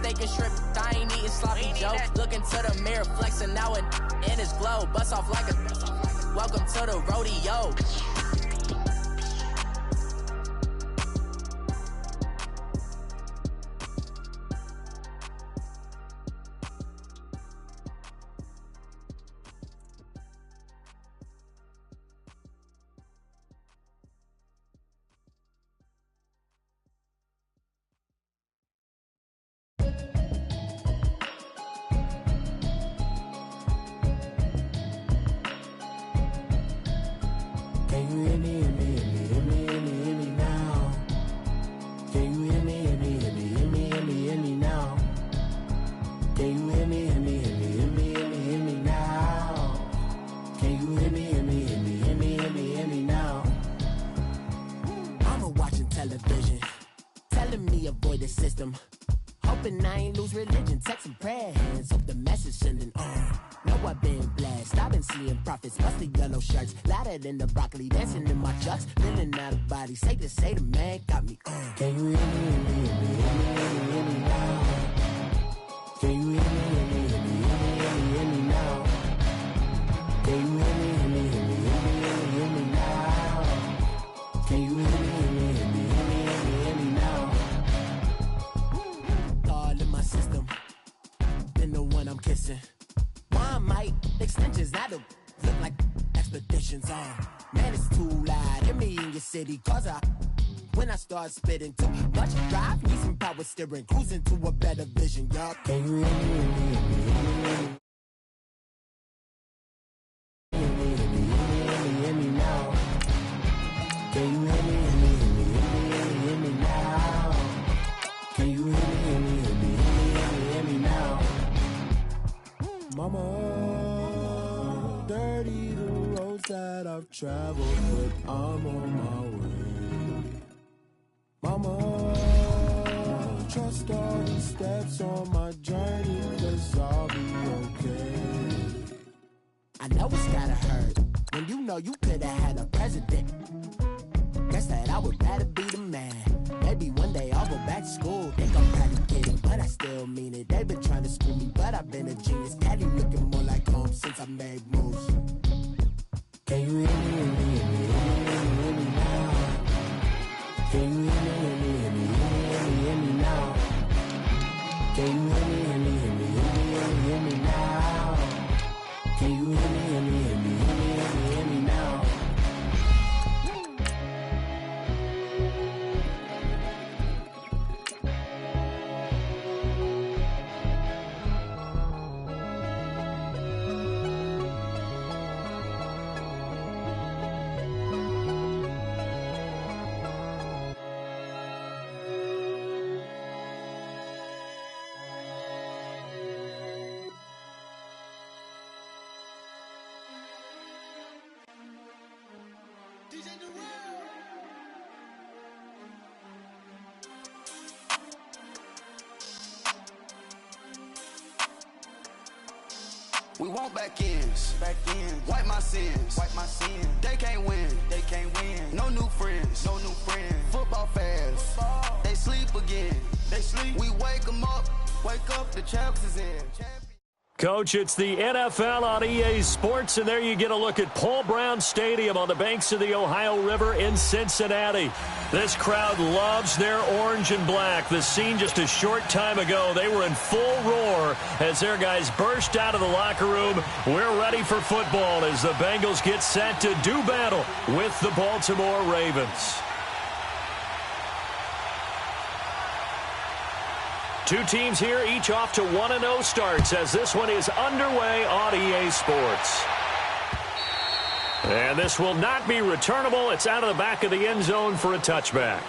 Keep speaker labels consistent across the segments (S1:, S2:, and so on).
S1: steak and shrimp. I ain't eating sloppy Joe. Look into the mirror, flexing now and in his glow. Bust off like a welcome to the rodeo.
S2: In the broccoli, dancing in my chucks, feeling out of body. Say the man got me. Can you hear me, hear me, hear me, hear me now? Can you hear me, hear me, hear me, hear me, hear me now? Can you hear me, hear me, hear me, hear me, hear me now? Can you hear me, hear me, hear me, hear me, hear me now? All in my system, been the one I'm kissing. Why might extensions not look like expeditions on? Man, it's too loud. Hear me in your city, cause when I start spitting too much drive, need some power steering, cruising to a better vision, y'all. Can you hear me, hear me, hear me, hear me, hear me now? Can you hear me, hear me, hear me, hear me now? Can you hear me, hear me, hear me, hear me now? Mama, dirty the roads that I've traveled, but I'm on my way. Mama, trust all the steps on my journey, 'cause I'll be okay. I know it's gotta hurt when you know you could've had a president. Guess that I would rather be the man. Maybe one day I'll go back to school. Think I'm probably kidding, but I still mean it. They've been trying to screw me, but I've been a genius. Caddy looking more like home since I made moves. Can you hear me, hear me, hear me, hear me now? Can you hear me, hear me, hear me, hear me now? Can you hear me, hear me, hear me, hear me now? Can you hear me, hear me, hear me, hear me now?
S3: We want back ends, wipe my sins, They can't win, no new friends, Football fans, they sleep again, We wake them up, the champs is in.
S4: Coach, it's the NFL on EA Sports, and there you get a look at Paul Brown Stadium on the banks of the Ohio River in Cincinnati. This crowd loves their orange and black. The scene just a short time ago, they were in full roar as their guys burst out of the locker room. We're ready for football as the Bengals get set to do battle with the Baltimore Ravens. Two teams here, each off to 1-0 starts as this one is underway on EA Sports. And this will not be returnable. It's out of the back of the end zone for a touchback.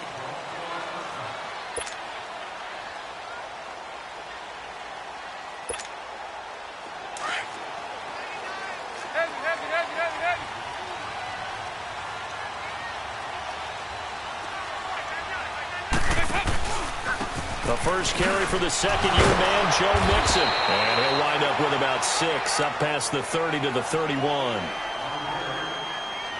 S4: The first carry for the second-year man, Joe Mixon. And he'll wind up with about 6, up past the 30 to the 31.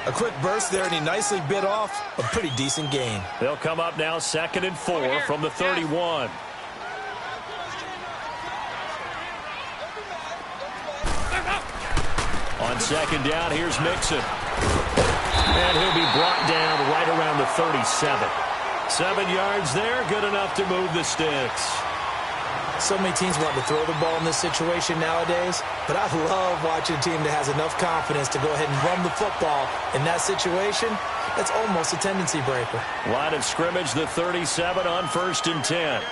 S5: A quick burst there, and he nicely bit off a pretty decent gain.
S4: They'll come up now 2nd and 4 from the 31. On second down, here's Mixon. And he'll be brought down right around the 37. 7 yards there, good enough to move the sticks.
S5: So many teams want to throw the ball in this situation nowadays, but I love watching a team that has enough confidence to go ahead and run the football. In that situation, that's almost a tendency breaker.
S4: Line of scrimmage, the 37 on 1st and 10.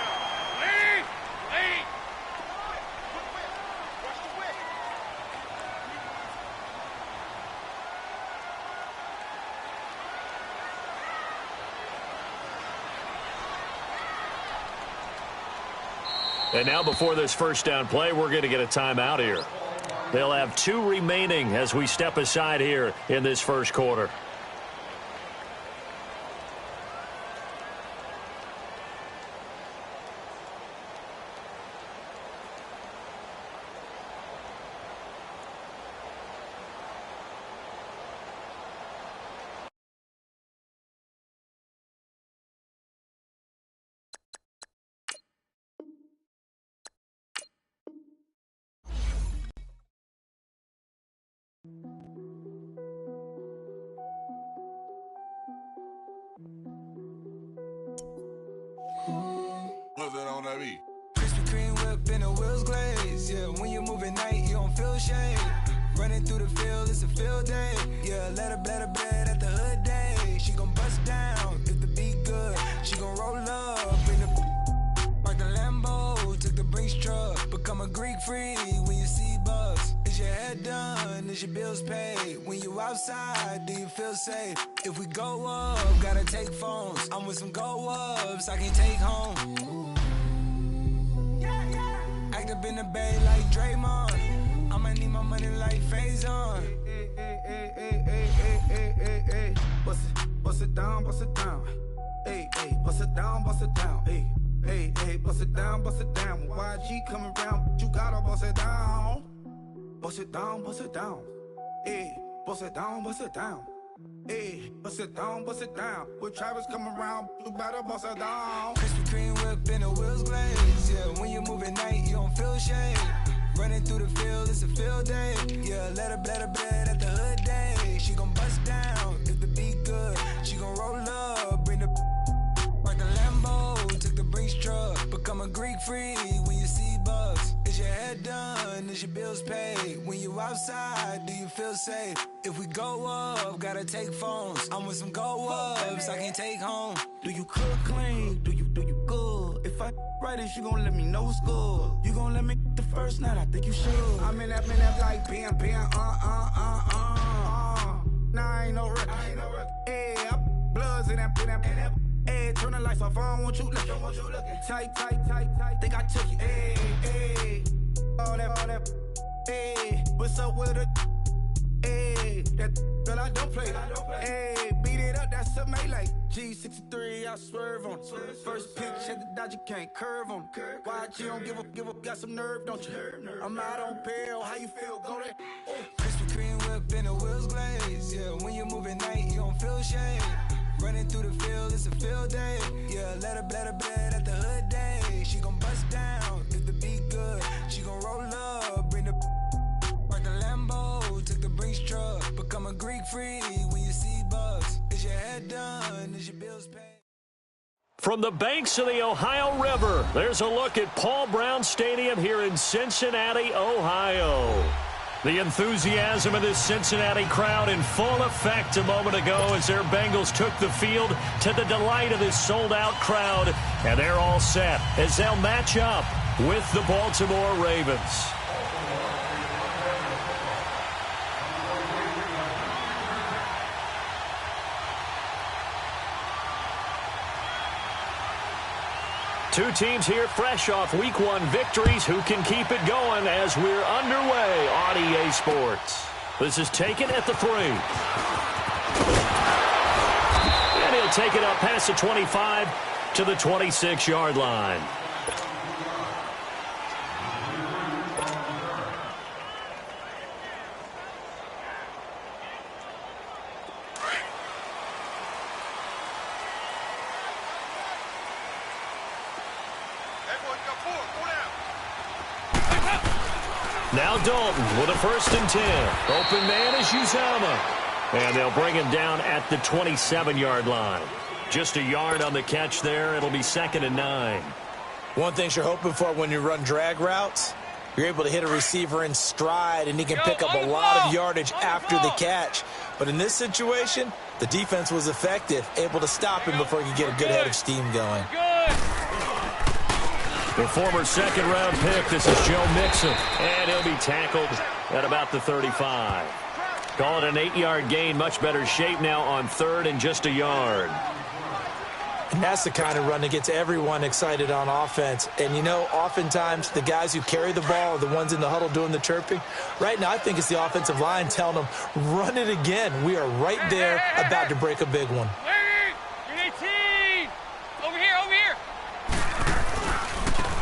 S4: And now before this first down play, we're going to get a timeout here. They'll have 2 remaining as we step aside here in this first quarter.
S6: What's that on that beat?
S7: Krispy Kreme whip and the wheels glaze. Yeah, when you move at night, you don't feel shade. Running through the field, it's a field day. Yeah, let her bed at the hood day. She gon' bust down if the beat good. She gon' roll up in the like the Lambo. Took the Brinks truck, become a Greek freak when you see bugs. Is your head done? Is your bills paid? When you outside, do you feel safe? If we go up, gotta take phones. I'm with some go-ups I can take home. Act up in the bay like Draymond. I'ma need my money like Faison.
S8: Bust it down, bust it down. Hey, hey, bust it down, bust it down. Hey, hey, hey, bust it down, bust it down. When YG coming around, you gotta bust it down. Bust it down, bust it down. Hey, bust it down, bust it down. Hey, bust it down, bust it down. When Travis come around, you better bust it down.
S7: Krispy Kreme whip and the wheels glaze. Yeah, when you move at night, you don't feel shade. Running through the field, it's a field day. Yeah, let her bed at the hood day. She gon' bust down if the beat good. She gon' roll up, bring the like the Lambo. Took the Brinks truck, become a Greek freak when you see bugs. Is your head done? Is your bills paid? When you outside, do you feel safe? If we go up, gotta take phones. I'm with some go-ups I can't take home.
S8: Do you cook clean? Do you good? If I right it, you gon' let me know it's good. You gon' let me the first night, I think you should. I'm in that like bam. Nah, I ain't no record. Hey, bloods in that. Hey, turn the lights off, I don't want you looking. Tight. Think I took you. Hey, all that. Hey, what's up with it? Hey, that girl I don't play. Hey, beat it up, that's a melee. G63, I swerve on it. First pitch at the dodge, you can't curve on it. Why you don't give up, got some nerve, don't you? I'm out on bail, how you feel? Go there.
S7: Krispy Kreme whip and the wheels glaze. Yeah, when you move at night, you don't feel shade. Running through the field, it's a field day. Yeah, let her bed at the hood day. She gon' bust down if the beat good. She gon' roll up, bring the like the Lambo. Took the Brinks truck, become a Greek freak when you see bugs. Is your head done? Is your bills paid?
S4: From the banks of the Ohio River, there's a look at Paul Brown Stadium here in Cincinnati, Ohio. The enthusiasm of this Cincinnati crowd in full effect a moment ago as their Bengals took the field to the delight of this sold-out crowd. And they're all set as they'll match up with the Baltimore Ravens. Two teams here fresh off Week 1 victories. Who can keep it going as we're underway on EA Sports? This is taken at the 3. And he'll take it up past the 25 to the 26-yard line. Now Dalton with a 1st and 10. Open man is Uzomah. And they'll bring him down at the 27-yard line. Just a yard on the catch there. It'll be 2nd and 9.
S5: One thing you're hoping for when you run drag routes, you're able to hit a receiver in stride, and he can pick up a lot of yardage after the catch. But in this situation, the defense was effective, able to stop him before he could get a good head of steam going.
S4: The former 2nd-round pick, this is Joe Mixon, and he'll be tackled at about the 35. Call it an 8-yard gain, much better shape now on 3rd and just a yard.
S5: And that's the kind of run that gets everyone excited on offense. And, you know, oftentimes the guys who carry the ball are the ones in the huddle doing the chirping. Right now, I think it's the offensive line telling them, run it again. We are right there about to break a big one.
S6: Over here, over here.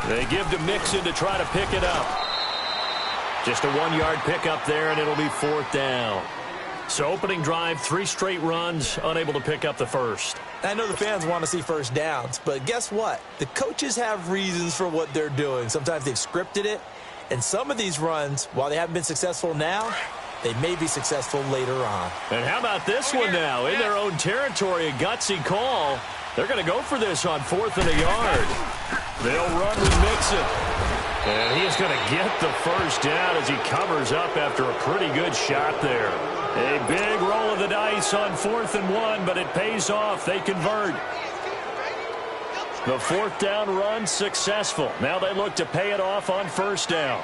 S4: They give to Mixon to try to pick it up. Just a 1-yard pickup there, and it'll be 4th down. So opening drive, 3 straight runs, unable to pick up the first.
S5: I know the fans want to see first downs, but guess what? The coaches have reasons for what they're doing. Sometimes they've scripted it, and some of these runs, while they haven't been successful now, they may be successful later on.
S4: And how about this one now? In their own territory, a gutsy call. They're going to go for this on 4th and a yard. They'll run with Mixon. And he is going to get the first down as he covers up after a pretty good shot there. A big roll of the dice on 4th and 1, but it pays off. They convert. The 4th down run successful. Now they look to pay it off on 1st down.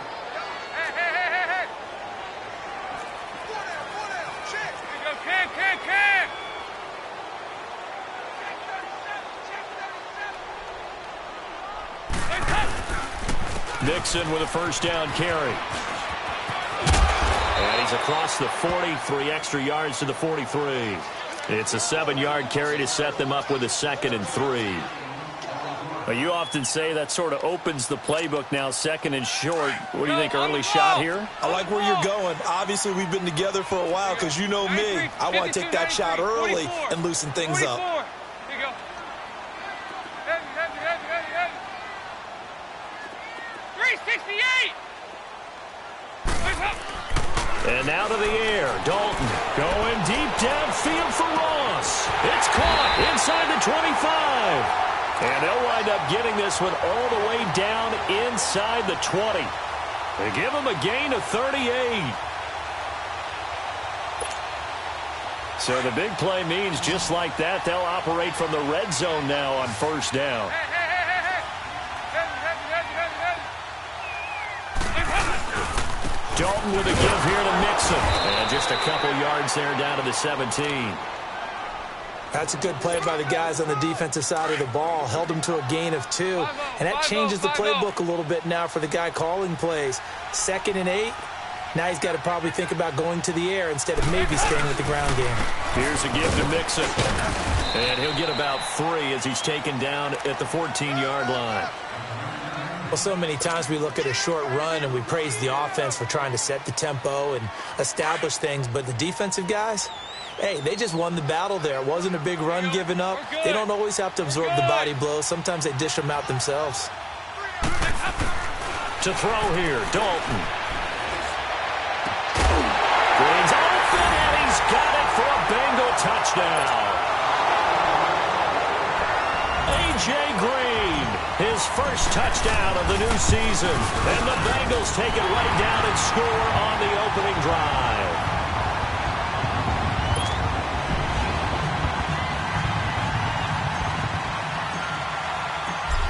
S4: Mixon with a 1st down carry. And he's across the 40, 3 extra yards to the 43. It's a 7-yard carry to set them up with a 2nd and 3. Well, you often say that sort of opens the playbook now, 2nd and short. What do you think, early shot here?
S5: I like where you're going. Obviously, we've been together for a while because you know me. I want to take that shot early and loosen things up.
S4: And now to the air. Dalton going deep downfield for Ross. It's caught inside the 25. And they'll wind up getting this one all the way down inside the 20. They give him a gain of 38. So the big play means just like that, they'll operate from the red zone now on 1st down. Dalton with a give here to Mixon. And just a couple yards there down to the 17.
S5: That's a good play by the guys on the defensive side of the ball. Held them to a gain of 2. And that changes the playbook a little bit now for the guy calling plays. 2nd and 8. Now he's got to probably think about going to the air instead of maybe staying with the ground game.
S4: Here's a give to Mixon. And he'll get about 3 as he's taken down at the 14-yard line.
S5: Well, so many times we look at a short run and we praise the offense for trying to set the tempo and establish things. But the defensive guys, hey, they just won the battle there. It wasn't a big run given up. They don't always have to absorb the body blows. Sometimes they dish them out themselves.
S4: To throw here, Dalton. Green's open, and he's got it for a Bengal touchdown. A.J. Green, his first touchdown of the new season. And the Bengals take it right down and score on the opening drive.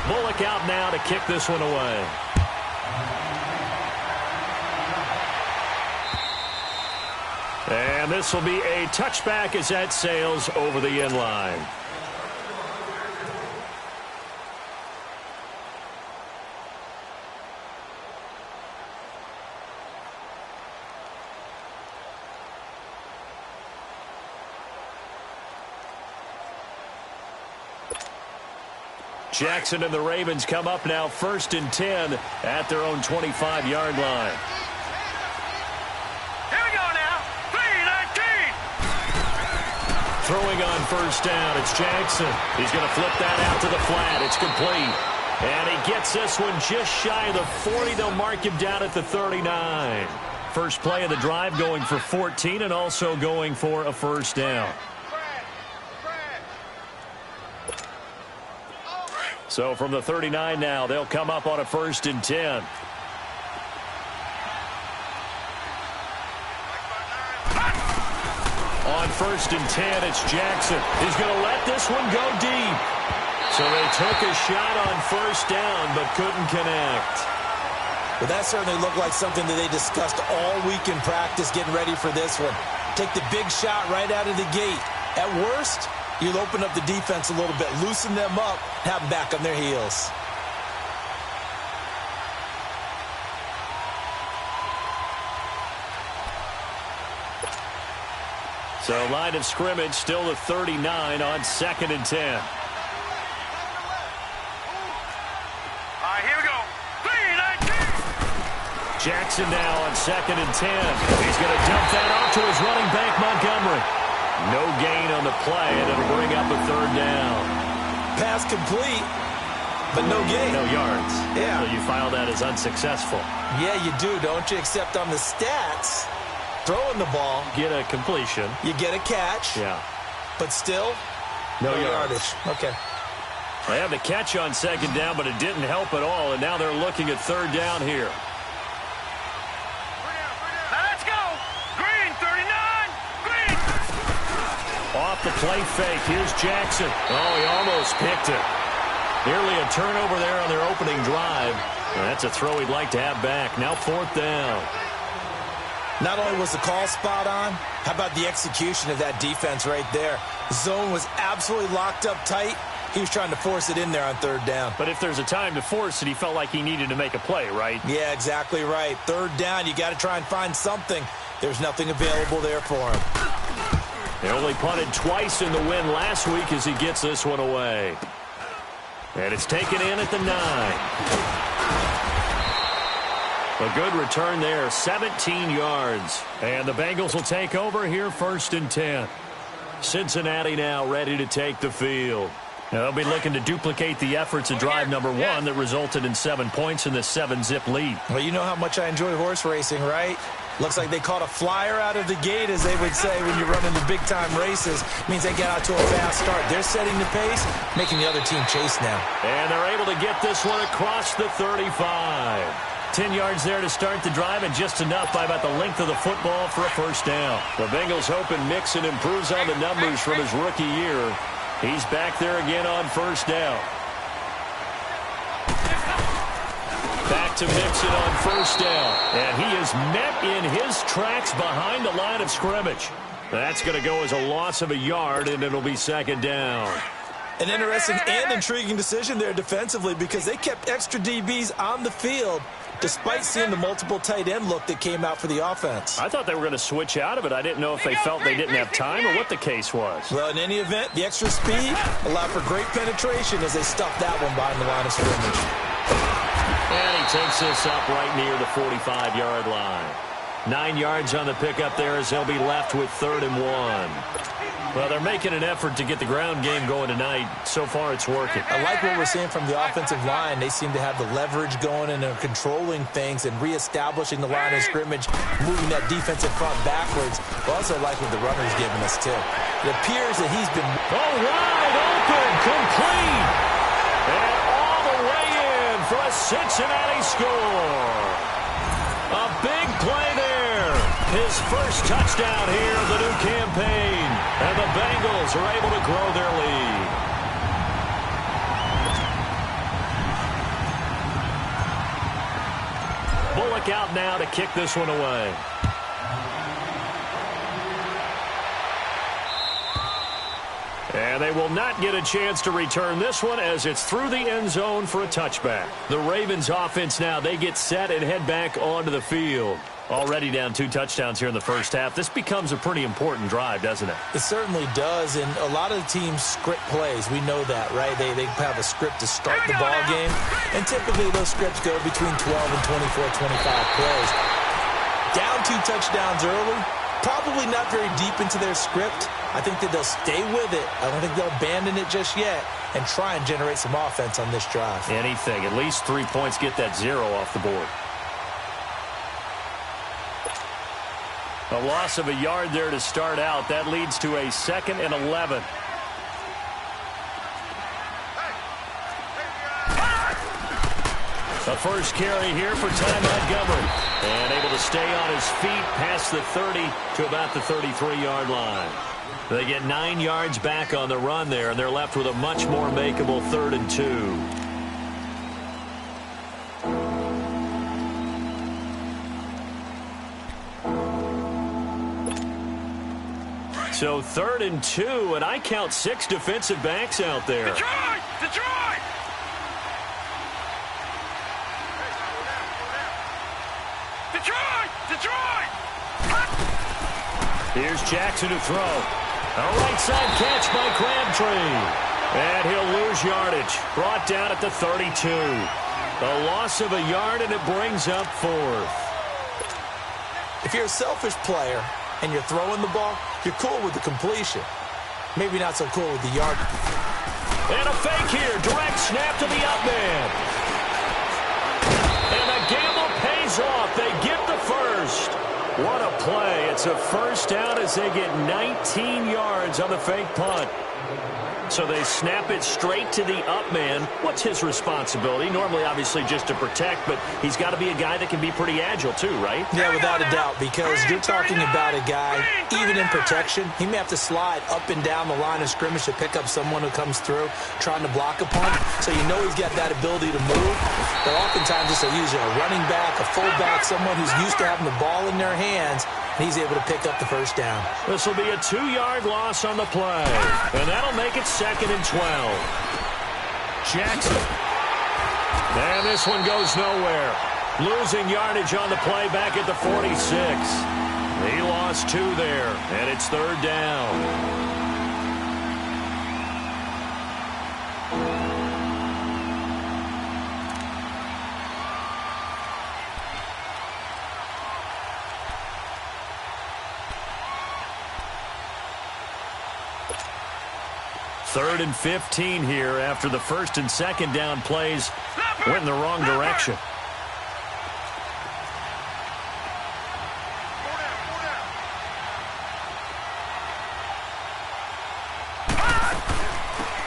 S4: Bullock out now to kick this one away. And this will be a touchback as that sails over the end line. Jackson and the Ravens come up now 1st and 10 at their own 25-yard line.
S6: Here we go now. 3-19.
S4: Throwing on 1st down, it's Jackson. He's going to flip that out to the flat. It's complete. And he gets this one just shy of the 40. They'll mark him down at the 39. First play of the drive going for 14 and also going for a first down. So from the 39 now, they'll come up on a 1st and 10. On 1st and 10, it's Jackson. He's going to let this one go deep. So they took a shot on 1st down, but couldn't connect.
S5: Well, that certainly looked like something that they discussed all week in practice, getting ready for this one. Take the big shot right out of the gate. At worst, you'll open up the defense a little bit, loosen them up, have them back on their heels.
S4: So line of scrimmage still the 39 on 2nd and 10.
S6: All right, here we go. 3-19.
S4: Jackson now on 2nd and 10. He's going to dump that off to his running back, Montgomery. No gain on the play, and it'll bring up a 3rd down.
S5: Pass complete, but no gain.
S4: No yards.
S5: Yeah.
S4: So you file that as unsuccessful.
S5: Yeah, you do, don't you? Except on the stats, throwing the ball,
S4: Get a completion.
S5: you get a catch,
S4: Yeah.
S5: but still,
S4: No
S5: yardage. Okay.
S4: They had the catch on 2nd down, but it didn't help at all, and now they're looking at 3rd down here.
S6: Now let's go. Green, 39. Green.
S4: Off the play fake, here's Jackson. Oh, he almost picked it. Nearly a turnover there on their opening drive. And that's a throw he'd like to have back. Now 4th down.
S5: Not only was the call spot on, how about the execution of that defense right there? Zone was absolutely locked up tight. He was trying to force it in there on 3rd down.
S4: But if there's a time to force it, he felt like he needed to make a play, right?
S5: Yeah, exactly right. 3rd down, you got to try and find something. There's nothing available there for him.
S4: They only punted twice in the win last week as he gets this one away. And it's taken in at the 9. A good return there, 17 yards. And the Bengals will take over here 1st and 10. Cincinnati now ready to take the field. Now they'll be looking to duplicate the efforts of drive number 1 that resulted in 7 points in the 7-zip lead.
S5: Well, you know how much I enjoy horse racing, right? Looks like they caught a flyer out of the gate, as they would say when you're running the big-time races. Means they get out to a fast start. They're setting the pace, making the other team chase now.
S4: And they're able to get this one across the 35. 10 yards there to start the drive, and just enough by about the length of the football for a 1st down. The Bengals hoping Mixon improves on the numbers from his rookie year. He's back there again on 1st down. Back to Mixon on 1st down. And he is met in his tracks behind the line of scrimmage. That's going to go as a loss of a yard, and it'll be 2nd down.
S5: An interesting and intriguing decision there defensively, because they kept extra DBs on the field despite seeing the multiple tight end look that came out for the offense.
S4: I thought they were going to switch out of it. I didn't know if they felt they didn't have time or what the case was.
S5: Well, in any event, the extra speed allowed for great penetration as they stuffed that one behind the line of scrimmage.
S4: And he takes this up right near the 45-yard line. 9 yards on the pickup there as they'll be left with 3rd and 1. Well, they're making an effort to get the ground game going tonight. So far, it's working.
S5: I like what we're seeing from the offensive line. They seem to have the leverage going, and they're controlling things and reestablishing the line of scrimmage, moving that defensive front backwards. I also like what the runner's giving us, too. It appears that he's been
S4: wide open, complete, and all the way in for a Cincinnati score. A big play there. His first touchdown here of the new campaign. And the Bengals are able to grow their lead. Bullock out now to kick this one away. And they will not get a chance to return this one as it's through the end zone for a touchback. The Ravens offense now, they get set and head back onto the field. Already down 2 touchdowns here in the first half. This becomes a pretty important drive, doesn't it?
S5: It certainly does, and a lot of the teams script plays. We know that, right? They have a script to start the ball game, and typically those scripts go between 12 and 24, 25 plays. Down 2 touchdowns early, Probably not very deep into their script. I think that they'll stay with it. I don't think they'll abandon it just yet and try and generate some offense on this drive.
S4: Anything. At least 3 points, get that 0 off the board. A loss of a yard there to start out. That leads to a 2nd and 11. The first carry here for Ty Montgomery. And able to stay on his feet past the 30 to about the 33-yard line. They get 9 yards back on the run there, and they're left with a much more makeable 3rd and 2. So 3rd and 2, and I count 6 defensive backs out there.
S6: Detroit! Detroit! Detroit! Detroit!
S4: Here's Jackson to throw. A right side catch by Crabtree. And he'll lose yardage. Brought down at the 32. A loss of a yard, and it brings up 4th.
S5: If you're a selfish player and you're throwing the ball, you're cool with the completion. Maybe not so cool with the yard.
S4: And a fake here. Direct snap to the up man. And the gamble pays off. They get the first. What a play. It's a first down as they get 19 yards on the fake punt. So they snap it straight to the up man. What's his responsibility? Normally, obviously, just to protect, but he's got to be a guy that can be pretty agile too, right?
S5: Yeah, without a doubt, because you're talking about a guy, even in protection, he may have to slide up and down the line of scrimmage to pick up someone who comes through trying to block a punt. So you know he's got that ability to move. But oftentimes it's usually a running back, a fullback, someone who's used to having the ball in their hands, and he's able to pick up the first down.
S4: This will be a 2-yard loss on the play, and that'll make it 2nd and 12. Jackson. And this one goes nowhere. Losing yardage on the play back at the 46. He lost 2 there, and it's 3rd down. Third and 15 here after the 1st and 2nd down plays went in the wrong direction.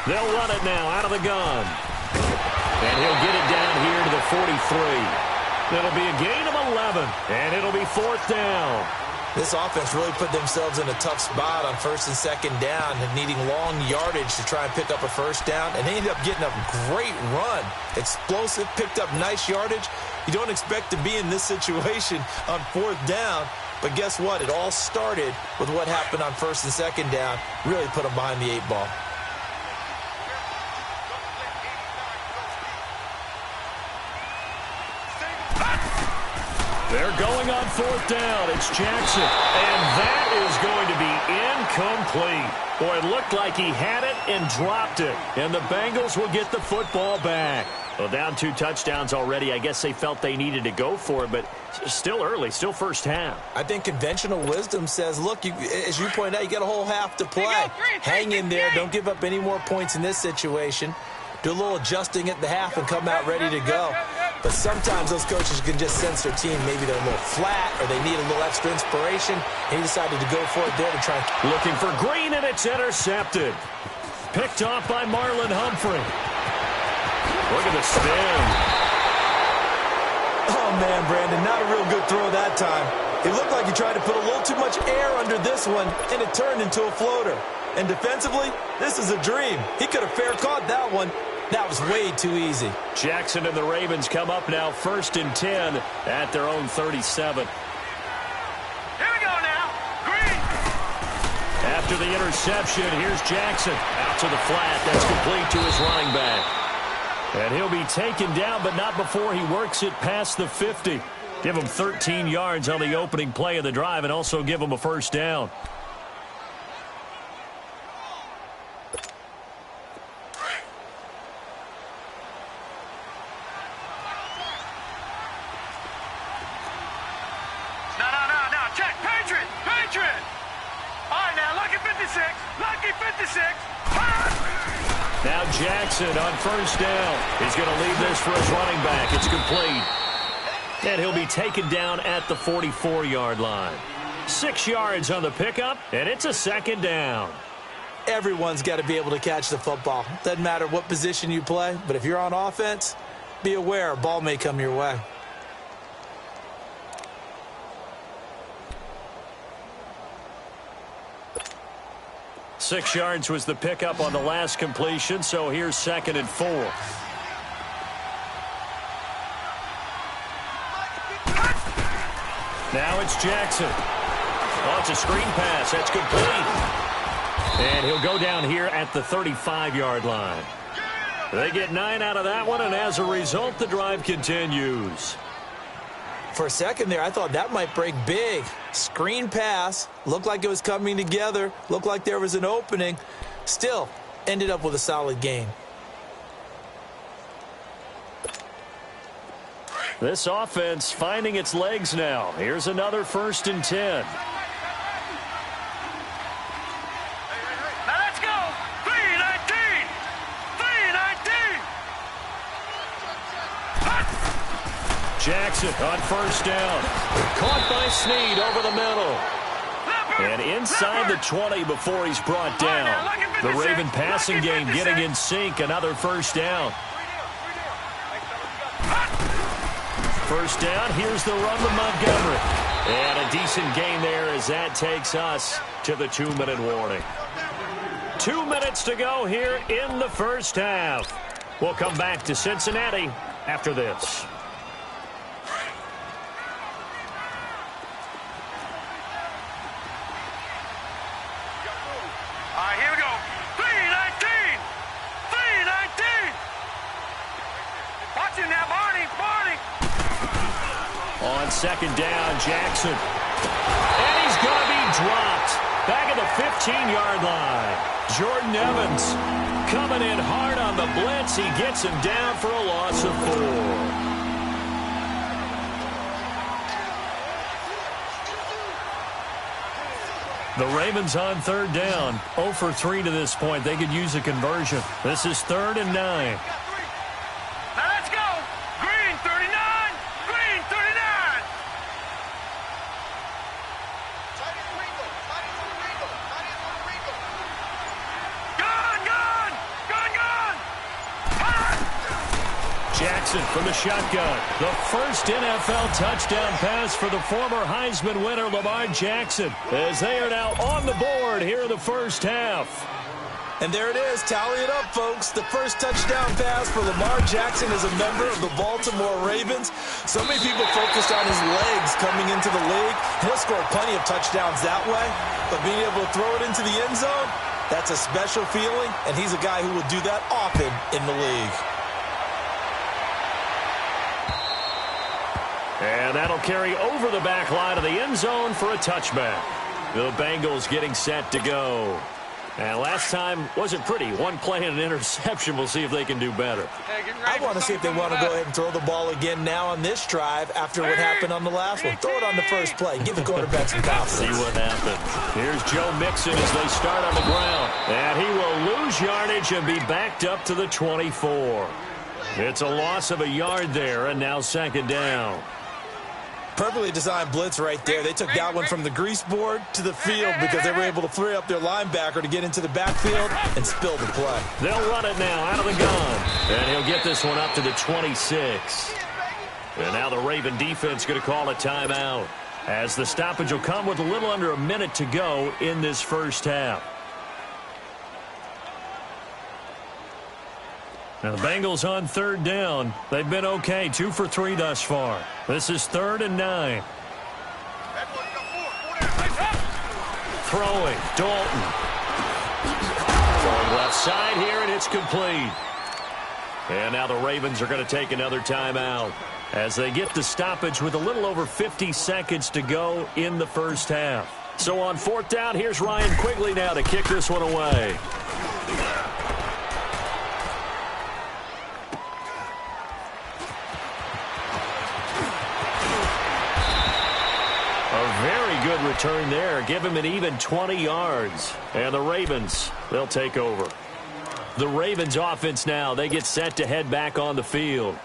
S4: They'll run it now out of the gun. And he'll get it down here to the 43. It'll be a gain of 11, and it'll be 4th down.
S5: This offense really put themselves in a tough spot on 1st and 2nd down and needing long yardage to try and pick up a first down, and they ended up getting a great run. Explosive, picked up nice yardage. You don't expect to be in this situation on 4th down, but guess what? It all started with what happened on 1st and 2nd down. Really put them behind the 8 ball.
S4: They're going on 4th down. It's Jackson. And that is going to be incomplete. Boy, it looked like he had it and dropped it. And the Bengals will get the football back. Well, down 2 touchdowns already. I guess they felt they needed to go for it, but still early, still first half.
S5: I think conventional wisdom says, look, as you point out, you got a whole half to play. Hang in there. Don't give up any more points in this situation. Do a little adjusting at the half and come out ready to go. But sometimes those coaches can just sense their team. Maybe they're a little flat or they need a little extra inspiration. And he decided to go for it there to try and...
S4: Looking for Green, and it's intercepted. Picked off by Marlon Humphrey. Look at the spin.
S5: Oh, man, Brandon, not a real good throw that time. It looked like he tried to put a little too much air under this one, and it turned into a floater. And defensively, this is a dream. He could have fair caught that one. That was way too easy.
S4: Jackson and the Ravens come up now 1st and 10 at their own 37.
S6: Here we go now. Green.
S4: After the interception, here's Jackson. Out to the flat. That's complete to his running back. And he'll be taken down, but not before he works it past the 50. Give him 13 yards on the opening play of the drive and also give him a first down.
S6: No. Check. Patriot.
S4: Now Jackson on first down. He's going to leave this for his running back. It's complete. And he'll be taken down at the 44-yard line. 6 yards on the pickup, and it's a second down.
S5: Everyone's got to be able to catch the football. Doesn't matter what position you play, but if you're on offense, be aware a ball may come your way.
S4: Six yards was the pickup on the last completion, so here's 2nd and 4. Now it's Jackson. Oh, it's a screen pass. That's complete. And he'll go down here at the 35-yard line. They get 9 out of that one, and as a result, the drive continues.
S5: For a second there, I thought that might break big. Screen pass. Looked like it was coming together. Looked like there was an opening. Still, ended up with a solid gain.
S4: This offense finding its legs now. Here's another 1st and 10.
S6: Now let's go. 3-19. 3-19.
S4: Jackson on first down. Caught by Snead over the middle. And inside the 20 before he's brought down. The Raven passing game getting in sync. Another first down. First down, here's the run to Montgomery. And a decent gain there as that takes us to the 2-minute warning. 2 minutes to go here in the first half. We'll come back to Cincinnati after this.
S6: All right, here we go. 3-19. 3-19. Watch it now, Barney.
S4: On second down, Jackson. And he's going to be dropped. Back at the 15-yard line. Jordan Evans coming in hard on the blitz. He gets him down for a loss of 4. The Ravens on third down. 0 for 3 to this point. They could use a conversion. This is 3rd and 9.
S6: Now let's go. Green 39. Green 39.
S4: Jackson from the shotgun. The first NFL touchdown pass for the former Heisman winner Lamar Jackson, as they are now on the board here in the first half.
S5: And there it is. Tally it up, folks. The first touchdown pass for Lamar Jackson as a member of the Baltimore Ravens. So many people focused on his legs coming into the league. He'll score plenty of touchdowns that way, but being able to throw it into the end zone, that's a special feeling, and he's a guy who will do that often in the league.
S4: And that'll carry over the back line of the end zone for a touchback. The Bengals getting set to go. And last time wasn't pretty. One play and an interception. We'll see if they can do better.
S5: I want to see if they want to go ahead and throw the ball again now on this drive after what happened on the last one. Throw it on the first play. Give the quarterback some confidence.
S4: See what happens. Here's Joe Mixon as they start on the ground. And he will lose yardage and be backed up to the 24. It's a loss of a yard there, and now second down.
S5: Perfectly designed blitz right there. They took that one from the grease board to the field because they were able to free up their linebacker to get into the backfield and spill the play.
S4: They'll run it now out of the gun. And he'll get this one up to the 26. And now the Raven defense going to call a timeout, as the stoppage will come with a little under a minute to go in this first half. Now the Bengals on third down. They've been okay, 2 for 3 thus far. This is 3rd and 9. Throwing, Dalton. Throwing left side here, and it's complete. And now the Ravens are going to take another timeout as they get the stoppage with a little over 50 seconds to go in the first half. So on 4th down, here's Ryan Quigley now to kick this one away. good return there. Give him an even 20 yards. And the Ravens, they'll take over. The Ravens offense now, they get set to head back on the field.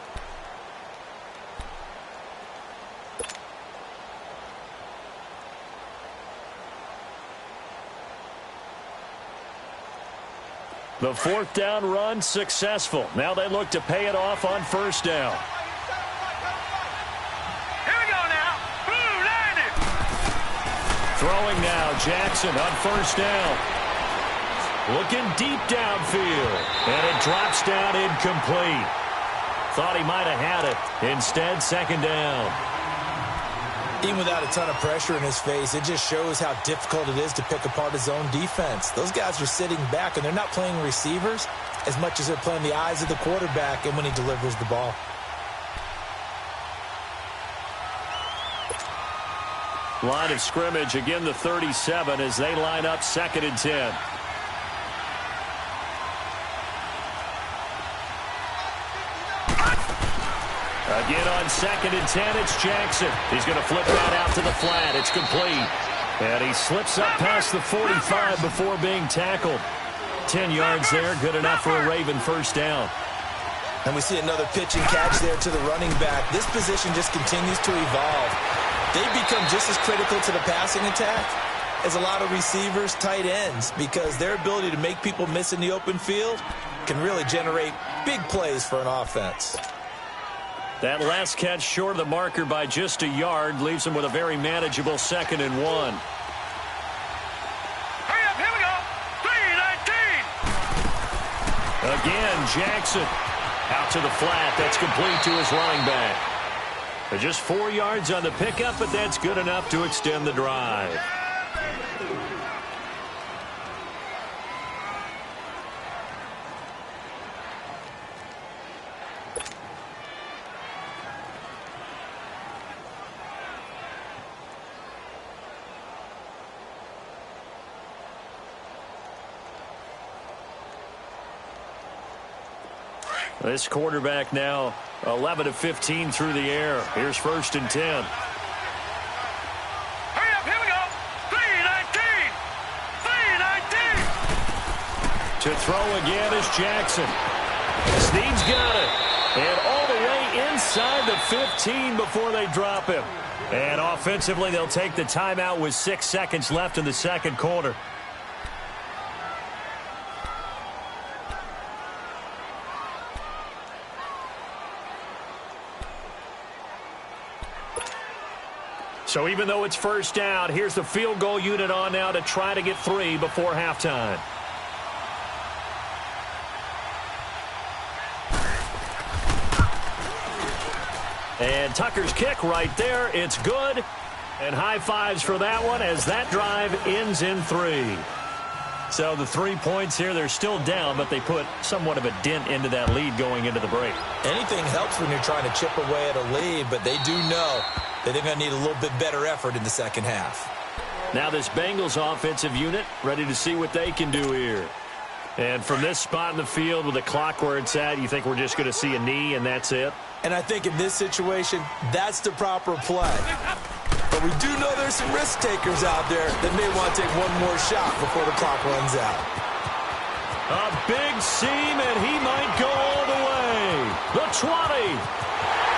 S4: The fourth down run successful. Now they look to pay it off on first down.
S6: Here we go now. Blue landed.
S4: Throwing now, Jackson on first down. Looking deep downfield. And it drops down incomplete. Thought he might have had it. Instead, second down.
S5: Even without a ton of pressure in his face, it just shows how difficult it is to pick apart his own defense. Those guys are sitting back, and they're not playing receivers as much as they're playing the eyes of the quarterback and when he delivers the ball.
S4: Line of scrimmage, again the 37 as they line up 2nd and 10. Again on 2nd and 10, it's Jackson. He's going to flip that out to the flat. It's complete. And he slips up past the 45 before being tackled. 10 yards there, good enough for a Raven first down.
S5: And we see another pitch and catch there to the running back. This position just continues to evolve. They've become just as critical to the passing attack as a lot of receivers, tight ends, because their ability to make people miss in the open field can really generate big plays for an offense.
S4: That last catch short of the marker by just a yard leaves him with a very manageable 2nd and 1.
S6: Hurry up, here we go. 3-19.
S4: Again, Jackson out to the flat. That's complete to his running back. Just 4 yards on the pickup, but that's good enough to extend the drive. This quarterback now 11 of 15 through the air. Here's 1st and 10.
S6: Hurry up, here we go. 3-19. 3-19.
S4: To throw again is Jackson. Snead's got it. And all the way inside the 15 before they drop him. And offensively, they'll take the timeout with 6 seconds left in the second quarter. So even though it's first down, here's the field goal unit on now to try to get 3 before halftime. And Tucker's kick right there. It's good. And high fives for that one as that drive ends in 3. So the 3 points here, they're still down, but they put somewhat of a dent into that lead going into the break.
S5: Anything helps when you're trying to chip away at a lead, but they do know that they're going to need a little bit better effort in the second half.
S4: Now this Bengals offensive unit ready to see what they can do here. And from this spot in the field with the clock where it's at, you think we're just going to see a knee and that's it?
S5: And I think in this situation, that's the proper play. But we do know there's some risk takers out there that may want to take one more shot before the clock runs out.
S4: A big seam, and he might go all the way. The 20.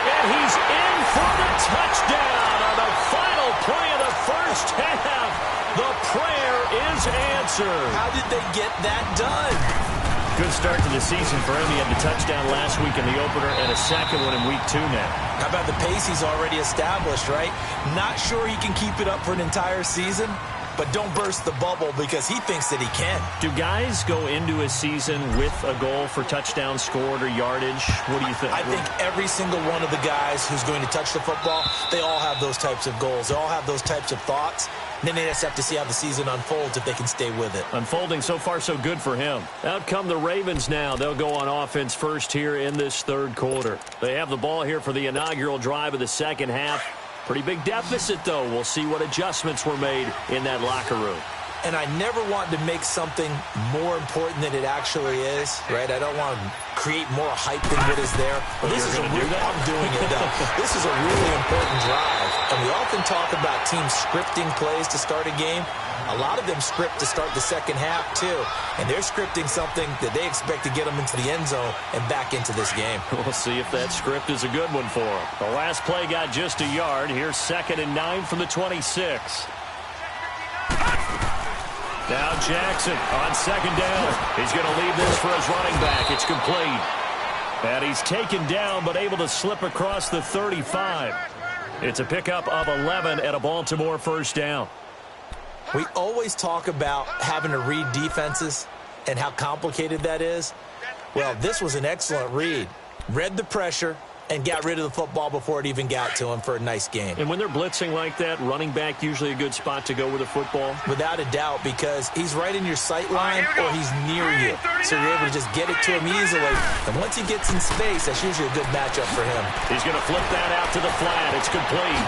S4: And he's in for the touchdown on the final play of the first half. The prayer is answered.
S5: How did they get that done?
S4: Good start to the season for him. He had the touchdown last week in the opener and a second one in week 2 now.
S5: How about the pace he's already established, right? Not sure he can keep it up for an entire season, but don't burst the bubble because he thinks that he can.
S4: Do guys go into a season with a goal for touchdowns scored or yardage? What do you think?
S5: I think every single one of the guys who's going to touch the football, they all have those types of goals. They all have those types of thoughts. And then they just have to see how the season unfolds if they can stay with it.
S4: Unfolding so far so good for him. Out come the Ravens now. They'll go on offense first here in this third quarter. They have the ball here for the inaugural drive of the second half. Pretty big deficit, though. We'll see what adjustments were made in that locker room.
S5: And I never want to make something more important than it actually is, right? I don't want to create more hype than what is there. But this is I'm doing it, though. This is a really important drive. And we often talk about teams scripting plays to start a game. A lot of them script to start the second half, too. And they're scripting something that they expect to get them into the end zone and back into this game.
S4: We'll see if that script is a good one for them. The last play got just a yard. Here's 2nd and 9 from the 26. Now Jackson on 2nd down. He's going to leave this for his running back. It's complete. And he's taken down but able to slip across the 35. It's a pickup of 11 and a Baltimore first down.
S5: We always talk about having to read defenses and how complicated that is. Well, this was an excellent read. Read the pressure and got rid of the football before it even got to him for a nice game.
S4: And when they're blitzing like that, running back usually a good spot to go with the football?
S5: Without a doubt, because he's right in your sight line or he's near you. So you're able to just get it to him easily. And once he gets in space, that's usually a good matchup for him.
S4: He's going to flip that out to the flat. It's complete.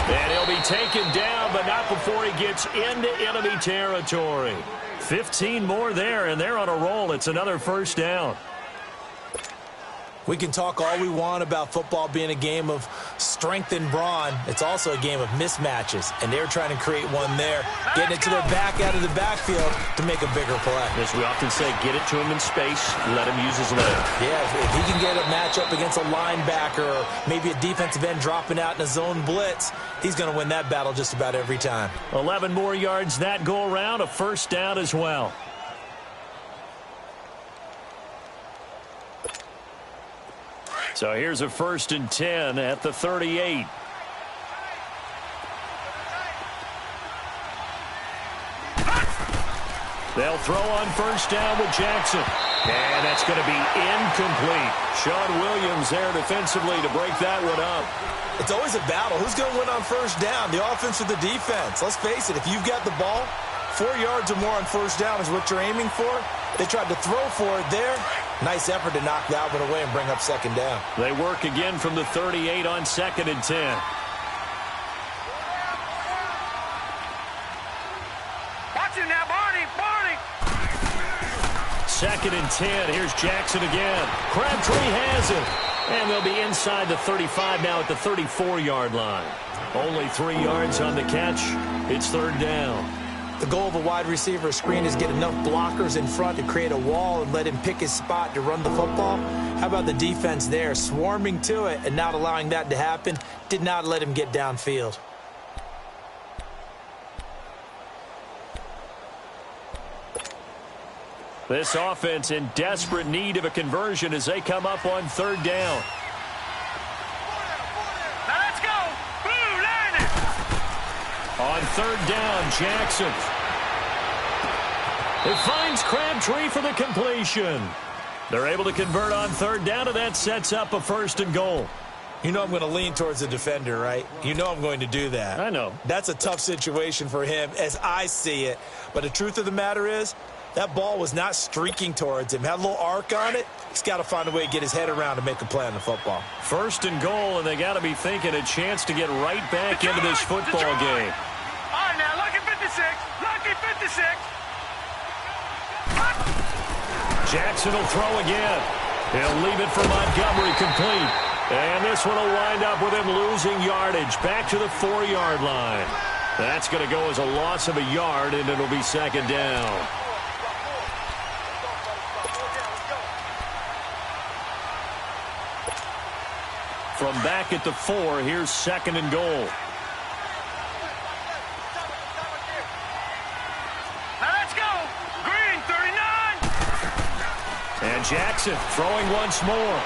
S4: And he'll be taken down, but not before he gets into enemy territory. 15 more there, and they're on a roll. It's another first down.
S5: We can talk all we want about football being a game of strength and brawn. It's also a game of mismatches, and they're trying to create one there, getting it to their back out of the backfield to make a bigger play.
S4: As we often say, get it to him in space, let him use his leg.
S5: Yeah, if he can get a matchup against a linebacker or maybe a defensive end dropping out in a zone blitz, he's going to win that battle just about every time.
S4: 11 more yards that go around, a first down as well. So here's a 1st and 10 at the 38. They'll throw on first down with Jackson. And that's going to be incomplete. Sean Williams there defensively to break that one up.
S5: It's always a battle. Who's going to win on first down, the offense or the defense? Let's face it, if you've got the ball, 4 yards or more on first down is what you're aiming for. They tried to throw for it there. Nice effort to knock that one away and bring up 2nd down.
S4: They work again from the 38 on 2nd and 10.
S6: Watch it now, Barney.
S4: 2nd and 10. Here's Jackson again. Crabtree has it. And they'll be inside the 35 now at the 34-yard line. Only 3 yards on the catch. It's 3rd down.
S5: The goal of a wide receiver screen is get enough blockers in front to create a wall and let him pick his spot to run the football. How about the defense there, swarming to it and not allowing that to happen? Did not let him get downfield.
S4: This offense in desperate need of a conversion as they come up on 3rd down.
S6: Now let's go. Blue line it.
S4: On 3rd down, Jackson. It finds Crabtree for the completion. They're able to convert on 3rd down, and that sets up a 1st and goal.
S5: You know I'm going to lean towards the defender, right? You know I'm going to do that.
S4: I know.
S5: That's a tough situation for him as I see it. But the truth of the matter is, that ball was not streaking towards him. Had a little arc on it. He's got to find a way to get his head around to make a play on the football.
S4: 1st and goal, and they got to be thinking a chance to get right back into this football game.
S6: All right, now, lucky 56. Lucky 56.
S4: Jackson will throw again. He'll leave it for Montgomery complete. And this one will wind up with him losing yardage back to the 4-yard line. That's going to go as a loss of a yard, and it'll be 2nd down. From back at the 4, here's 2nd and goal.
S6: Now let's go. Green, 39.
S4: And Jackson throwing once more.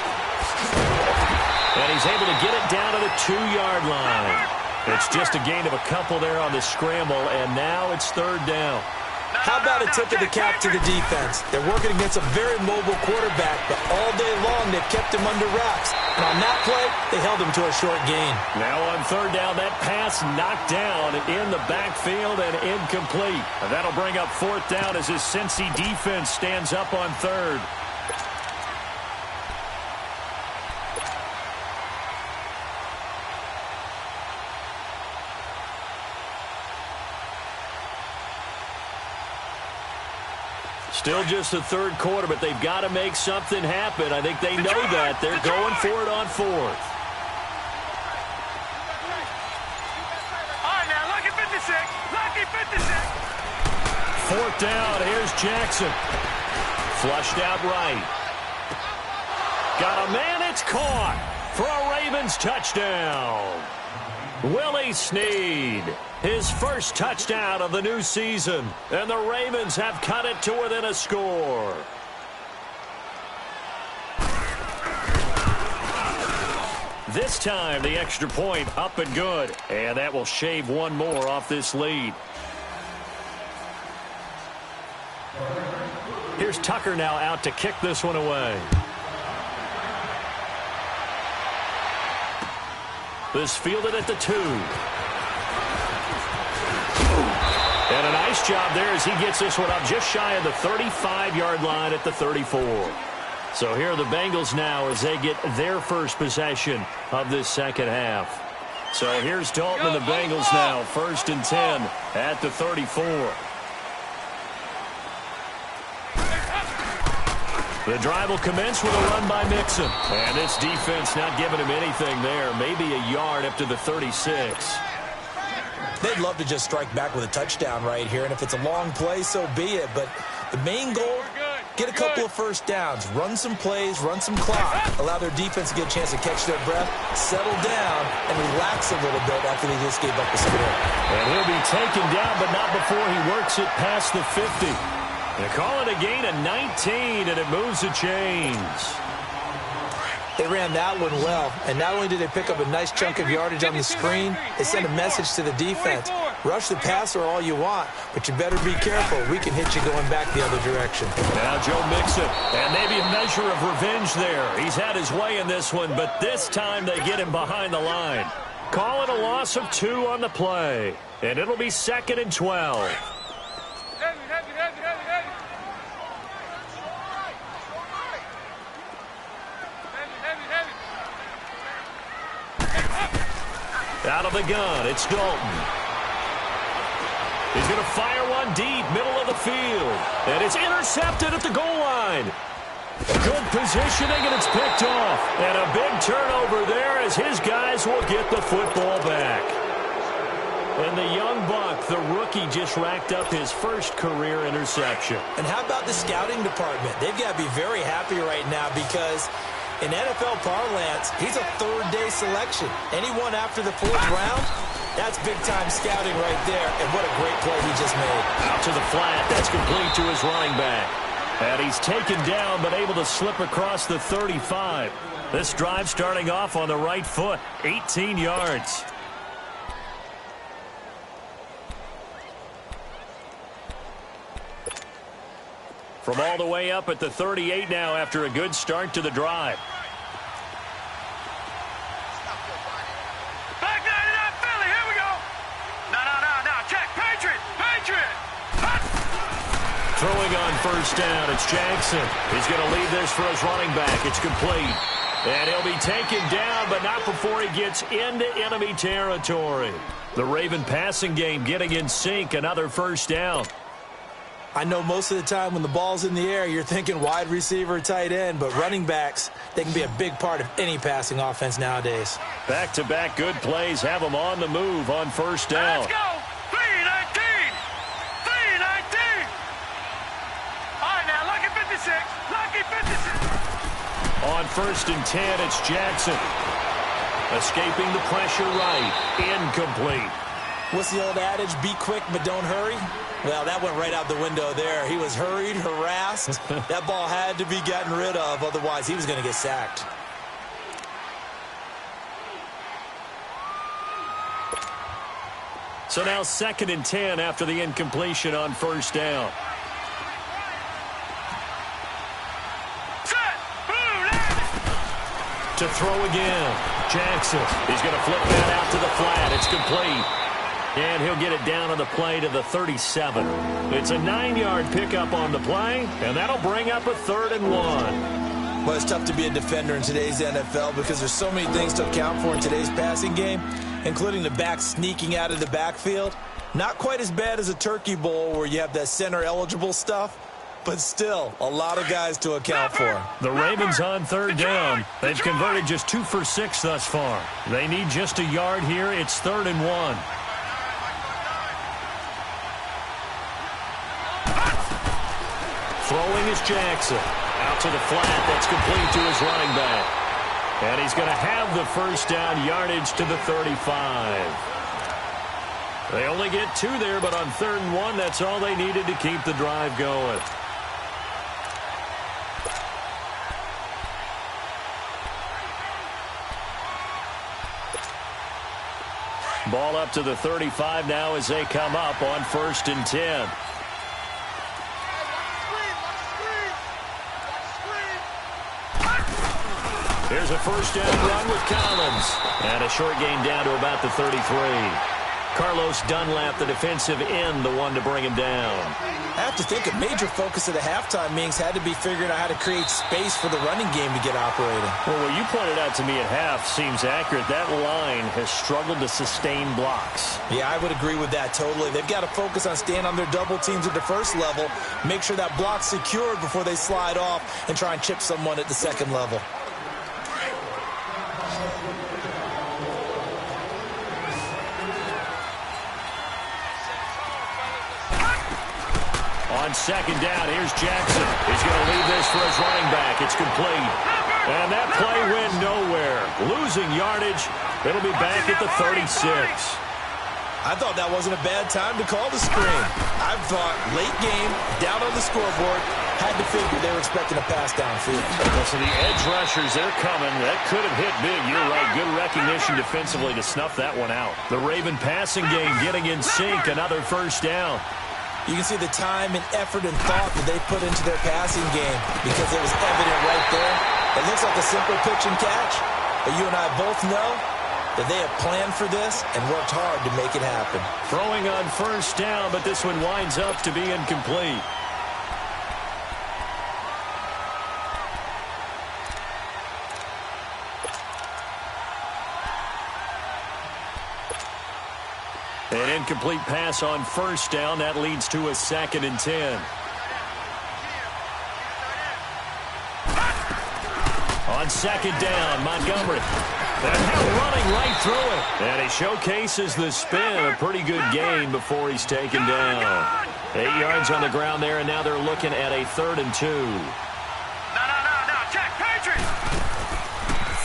S4: And he's able to get it down to the 2-yard line. It's just a gain of a couple there on the scramble, and now it's 3rd down.
S5: How about a tip of the cap to the defense? They're working against a very mobile quarterback, but all day long they've kept him under wraps. And on that play, they held him to a short gain.
S4: Now on 3rd down, that pass knocked down in the backfield and incomplete. And that'll bring up 4th down as his Cincy defense stands up on 3rd. Still just the 3rd quarter, but they've got to make something happen. I think they know that. They're going for it on 4th. 4th down. Here's Jackson. Flushed out right. Got a man. It's caught for a Ravens touchdown. Willie Snead, his first touchdown of the new season. And the Ravens have cut it to within a score. This time, the extra point up and good. And that will shave one more off this lead. Here's Tucker now out to kick this one away. This fielded at the 2. And a nice job there as he gets this one up just shy of the 35-yard line at the 34. So here are the Bengals now as they get their first possession of this second half. So here's Dalton and the Bengals now, 1st and 10 at the 34. The drive will commence with a run by Mixon. And this defense not giving him anything there. Maybe a yard up to the 36.
S5: They'd love to just strike back with a touchdown right here. And if it's a long play, so be it. But the main goal, get a couple of first downs. Run some plays, run some clock. Allow their defense to get a chance to catch their breath, settle down, and relax a little bit after they just gave up the score.
S4: And he'll be taken down, but not before he works it past the 50. They call it a gain of 19, and it moves the chains.
S5: They ran that one well, and not only did they pick up a nice chunk of yardage on the screen, they sent a message to the defense. Rush the passer all you want, but you better be careful. We can hit you going back the other direction.
S4: Now Joe Mixon, and maybe a measure of revenge there. He's had his way in this one, but this time they get him behind the line. Call it a loss of 2 on the play, and it'll be 2nd and 12. Out of the gun, it's Dalton. He's going to fire one deep, middle of the field. And it's intercepted at the goal line. Good positioning, and it's picked off. And a big turnover there as his guys will get the football back. And the young buck, the rookie, just racked up his first career interception.
S5: And how about the scouting department? They've got to be very happy right now because in NFL parlance, he's a third-day selection. Anyone after the 4th round, that's big-time scouting right there. And what a great play he just made.
S4: Out to the flat. That's complete to his running back. And he's taken down but able to slip across the 35. This drive starting off on the right foot. 18 yards. From all the way up at the 38 now after a good start to the drive.
S6: Back 99 Philly, here we go. No, check, Patriot.
S4: Throwing on 1st down, it's Jackson. He's going to lead this for his running back. It's complete. And he'll be taken down, but not before he gets into enemy territory. The Raven passing game getting in sync, another 1st down.
S5: I know most of the time when the ball's in the air, you're thinking wide receiver, tight end, but running backs, they can be a big part of any passing offense nowadays.
S4: Back-to-back good plays have them on the move on 1st down.
S6: Let's go. 319. All right, now, lucky 56.
S4: On 1st and 10, it's Jackson. Escaping the pressure right. Incomplete.
S5: What's the old adage? Be quick, but don't hurry. Well, that went right out the window there. He was hurried, harassed. That ball had to be gotten rid of, otherwise he was going to get sacked.
S4: So now 2nd and 10 after the incompletion on 1st down. To throw again. Jackson. He's going to flip that out to the flat. It's complete. And he'll get it down on the play to the 37. It's a 9-yard pickup on the play, and that'll bring up a 3rd and 1.
S5: Well, it's tough to be a defender in today's NFL because there's so many things to account for in today's passing game, including the back sneaking out of the backfield. Not quite as bad as a turkey bowl where you have that center-eligible stuff, but still a lot of guys to account for.
S4: The Ravens on 3rd down. They've converted just 2 for 6 thus far. They need just a yard here. It's 3rd and 1. Throwing is Jackson. Out to the flat. That's complete to his running back. And he's going to have the first down yardage to the 35. They only get 2 there, but on 3rd and 1, that's all they needed to keep the drive going. Ball up to the 35 now as they come up on 1st and 10. Here's a first down run with Collins. And a short gain down to about the 33. Carlos Dunlap, the defensive end, the one to bring him down.
S5: I have to think a major focus of the halftime meetings had to be figuring out how to create space for the running game to get operating.
S4: Well, what you pointed out to me at half seems accurate. That line has struggled to sustain blocks.
S5: Yeah, I would agree with that totally. They've got to focus on staying on their double teams at the first level, make sure that block's secured before they slide off and try and chip someone at the second level.
S4: On 2nd down, here's Jackson. He's going to leave this for his running back. It's complete. And that play went nowhere. Losing yardage. It'll be back at the 36.
S5: I thought that wasn't a bad time to call the screen. I thought late game, down on the scoreboard, had to figure they were expecting a pass downfield.
S4: So the edge rushers, they're coming. That could have hit big. You're right. Good recognition defensively to snuff that one out. The Raven passing game getting in sync. Another first down.
S5: You can see the time and effort and thought that they put into their passing game because it was evident right there. It looks like a simple pitch and catch, but you and I both know that they have planned for this and worked hard to make it happen.
S4: Throwing on first down, but this one winds up to be incomplete. An incomplete pass on first down. That leads to a 2nd and 10. On 2nd down, Montgomery. And running right through it. And he showcases the spin. A pretty good gain before he's taken down. 8 yards on the ground there, and now they're looking at a 3rd and 2.
S6: No, Jack, Patrick!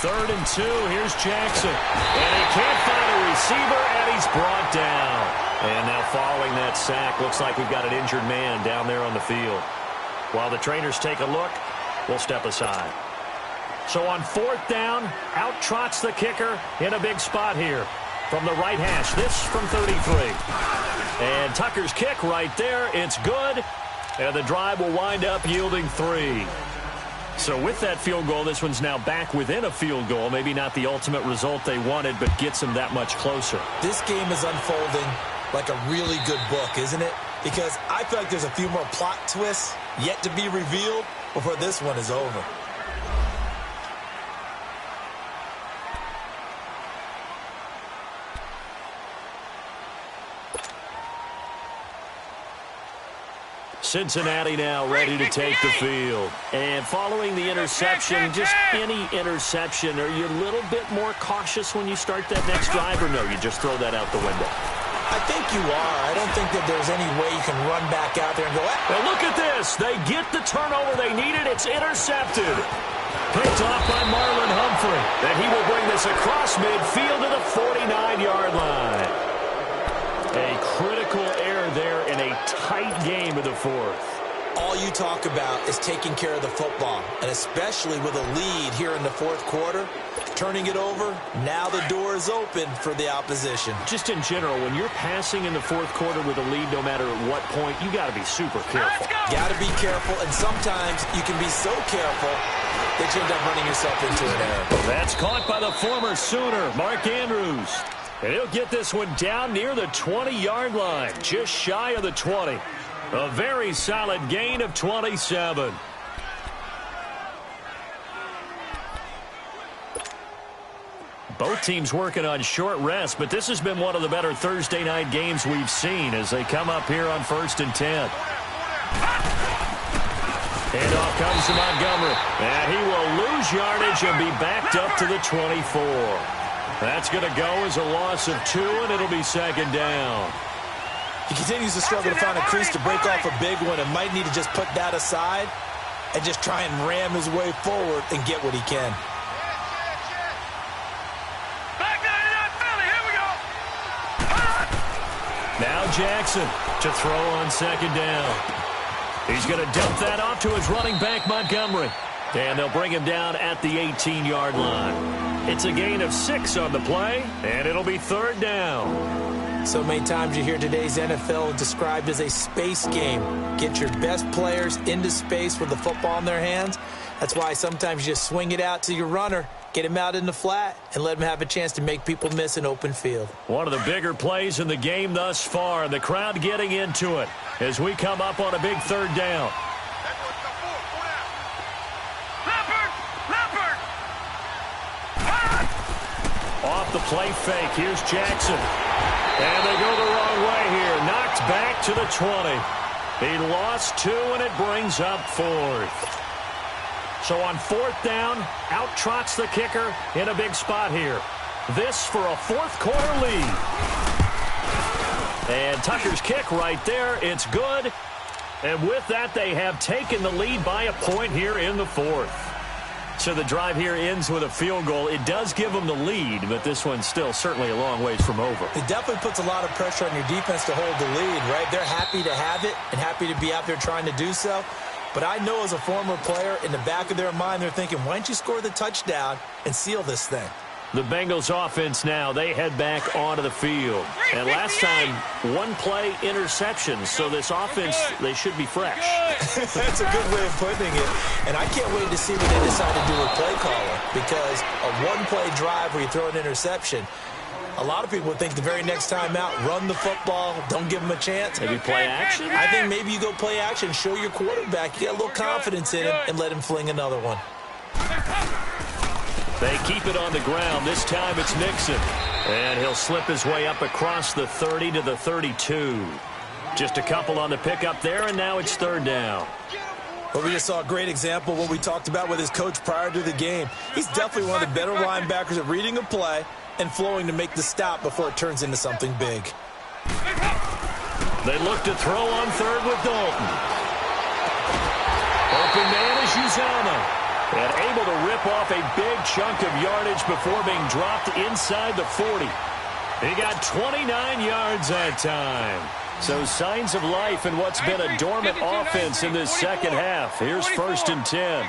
S4: 3rd and 2, here's Jackson. And he can't find a receiver, and he's brought down. And now following that sack, looks like we've got an injured man down there on the field. While the trainers take a look, we'll step aside. So on 4th down, out trots the kicker in a big spot here from the right hash. This from 33. And Tucker's kick right there. It's good. And the drive will wind up yielding 3. So with that field goal, this one's now back within a field goal. Maybe not the ultimate result they wanted, but gets them that much closer.
S5: This game is unfolding like a really good book, isn't it? Because I feel like there's a few more plot twists yet to be revealed before this one is over.
S4: Cincinnati now ready to take the field. And following the interception, just any interception, are you a little bit more cautious when you start that next drive, or no, you just throw that out the window?
S5: I think you are. I don't think that there's any way you can run back out there and go,
S4: Now look at this. They get the turnover they needed. It's intercepted. Picked off by Marlon Humphrey. And he will bring this across midfield to the 49-yard line. A critical error there in a tight game of the 4th.
S5: All you talk about is taking care of the football, and especially with a lead here in the 4th quarter, turning it over, now the door is open for the opposition.
S4: Just in general, when you're passing in the 4th quarter with a lead, no matter at what point, you got to be super careful.
S5: Got to be careful, and sometimes you can be so careful that you end up running yourself into an error.
S4: That's caught by the former Sooner, Mark Andrews. And he'll get this one down near the 20-yard line, just shy of the 20. A very solid gain of 27. Both teams working on short rest, but this has been one of the better Thursday night games we've seen as they come up here on 1st and 10. Handoff comes to Montgomery, and he will lose yardage and be backed up to the 24. That's going to go as a loss of 2, and it'll be 2nd down.
S5: He continues to struggle to find a crease to break off a big one and might need to just put that aside and just try and ram his way forward and get what he can.
S6: Back 99 Philly, here we go.
S4: Now Jackson to throw on second down. He's going to dump that off to his running back, Montgomery. And they'll bring him down at the 18-yard line. It's a gain of 6 on the play, and it'll be third down.
S5: So many times you hear today's NFL described as a space game. Get your best players into space with the football in their hands. That's why sometimes you just swing it out to your runner, get him out in the flat, and let him have a chance to make people miss an open field.
S4: One of the bigger plays in the game thus far, and the crowd getting into it as we come up on a big third down. Off the play fake, here's Jackson. And they go the wrong way here. Knocked back to the 20. He lost 2, and it brings up 4th. So on 4th down, out trots the kicker in a big spot here. This for a 4th quarter lead. And Tucker's kick right there. It's good. And with that, they have taken the lead by a point here in the 4th. So the drive here ends with a field goal. It does give them the lead, but this one's still certainly a long ways from over.
S5: It definitely puts a lot of pressure on your defense to hold the lead, right? They're happy to have it and happy to be out there trying to do so. But I know as a former player, in the back of their mind, they're thinking, why don't you score the touchdown and seal this thing?
S4: The Bengals offense now, they head back onto the field. And last time, 1-play interception. So this offense, they should be fresh.
S5: That's a good way of putting it. And I can't wait to see what they decide to do with play caller. Because a 1-play drive where you throw an interception, a lot of people would think the very next time out, run the football, don't give them a chance.
S4: Maybe play action?
S5: I think maybe you go play action, show your quarterback, you got a little confidence in him, and let him fling another one.
S4: They keep it on the ground. This time it's Mixon. And he'll slip his way up across the 30 to the 32. Just a couple on the pickup there, and now it's third down.
S5: Well, we just saw a great example of what we talked about with his coach prior to the game. He's definitely one of the better linebackers at reading a play and flowing to make the stop before it turns into something big.
S4: They look to throw on third with Dalton. Open man is Uzomah. And able to rip off a big chunk of yardage before being dropped inside the 40. He got 29 yards that time. So signs of life in what's been a dormant offense in this second half. Here's 1st and 10.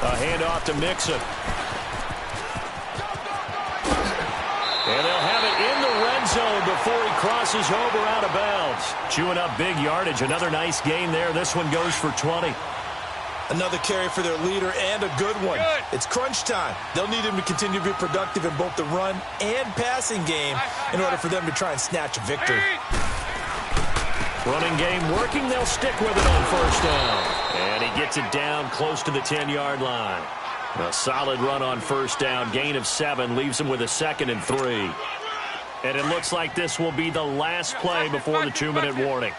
S4: A handoff to Mixon. And they'll have it in the red zone before he crosses over out of bounds. Chewing up big yardage. Another nice gain there. This one goes for 20.
S5: Another carry for their leader and a good one. It's crunch time. They'll need him to continue to be productive in both the run and passing game in order for them to try and snatch a victory.
S4: Running game working. They'll stick with it on 1st down. And he gets it down close to the 10-yard line. A solid run on 1st down. Gain of 7 leaves him with a 2nd and 3. And it looks like this will be the last play before the 2-minute warning.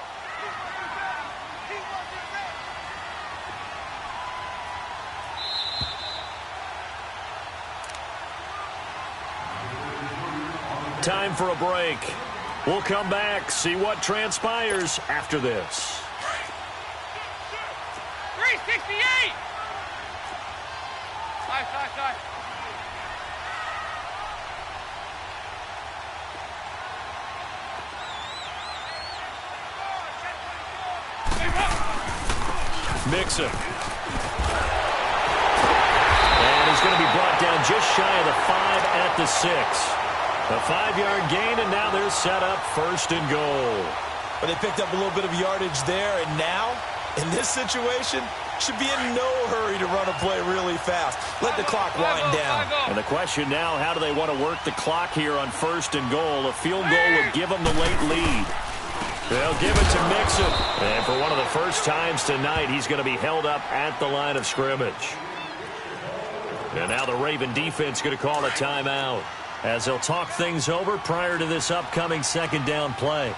S4: Time for a break. We'll come back, see what transpires after this.
S6: 368! Sorry.
S4: Mixon. And he's going to be brought down just shy of the 5 at the 6. A 5-yard gain, and now they're set up 1st and goal.
S5: But they picked up a little bit of yardage there, and now, in this situation, should be in no hurry to run a play really fast. Let the clock wind down.
S4: And the question now, how do they want to work the clock here on 1st and goal? A field goal would give them the late lead. They'll give it to Mixon. And for one of the first times tonight, he's going to be held up at the line of scrimmage. And now the Raven defense going to call a timeout as they'll talk things over prior to this upcoming 2nd down play.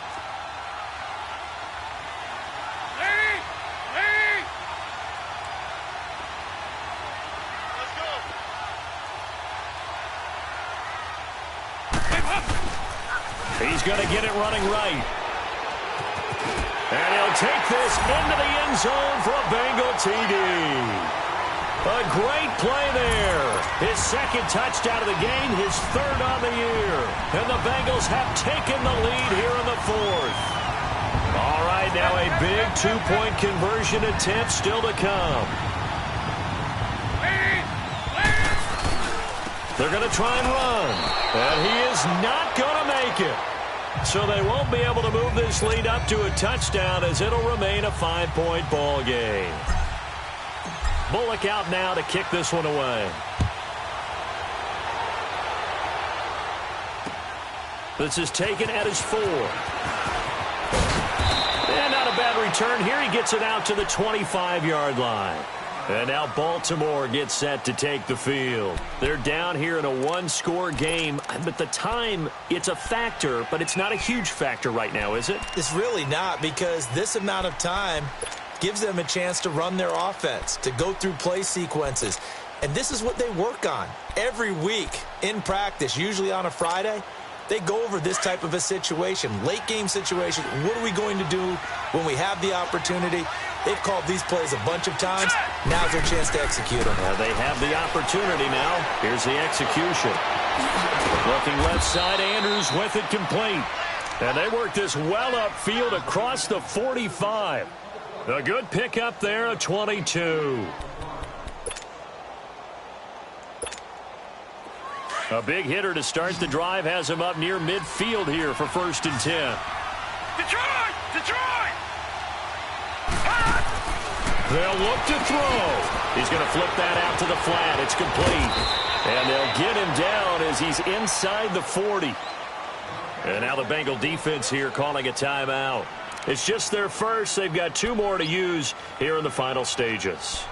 S4: He's going to get it running right. And he'll take this into the end zone for a Bengal TD. A great play there. His second touchdown of the game, his third on the year. And the Bengals have taken the lead here in the fourth. All right, now a big two-point conversion attempt still to come. They're going to try and run. And he is not going to make it. So they won't be able to move this lead up to a touchdown as it'll remain a 5-point ball game. Bullock out now to kick this one away. This is taken at his 4. And not a bad return here. He gets it out to the 25-yard line. And now Baltimore gets set to take the field. They're down here in a one-score game, but the time, it's a factor, but it's not a huge factor right now, is it?
S5: It's really not, because this amount of time gives them a chance to run their offense, to go through play sequences. And this is what they work on every week in practice, usually on a Friday. They go over this type of a situation, late-game situation. What are we going to do when we have the opportunity? They've called these plays a bunch of times. Now's their chance to execute them.
S4: They have the opportunity now. Here's the execution. Looking left side, Andrews with it complete. And they work this well upfield across the 45. A good pickup there, a 22. A big hitter to start the drive has him up near midfield here for 1st and 10.
S6: Detroit! Detroit!
S4: They'll look to throw. He's going to flip that out to the flat. It's complete. And they'll get him down as he's inside the 40. And now the Bengal defense here calling a timeout. It's just their first. They've got 2 more to use here in the final stages.